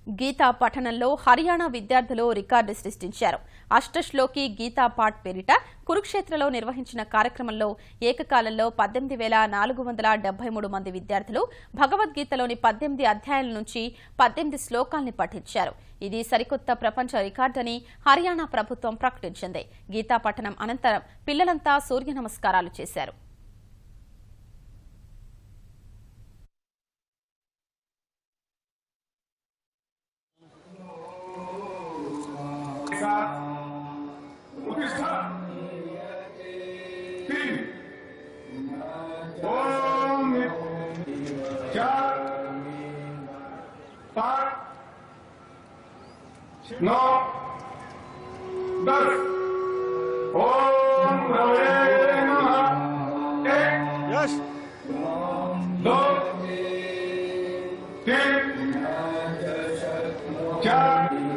గీతా పఠనంలో హర్యానా విద్యార్థులు రికార్డు సృష్టించారు. అష్టశ్లోకి గీతా పాఠ్ పేరిట కురుక్షేత్రలో నిర్వహించిన కార్యక్రమంలో ఏకకాలంలో 18,473 మంది విద్యార్థులు భగవద్గీతలోని 18 అధ్యాయాల నుంచి 18 శ్లోకాల్ని పఠించారు. ఇది సరికొత్త ప్రపంచ రికార్డని హర్యానా ప్రభుత్వం ప్రకటించింది. గీతా పఠనం అనంతరం పిల్లలంతా సూర్య నమస్కారాలు చేశారు. नौ 10 ओम नवे नमः 1 यस 2 3 4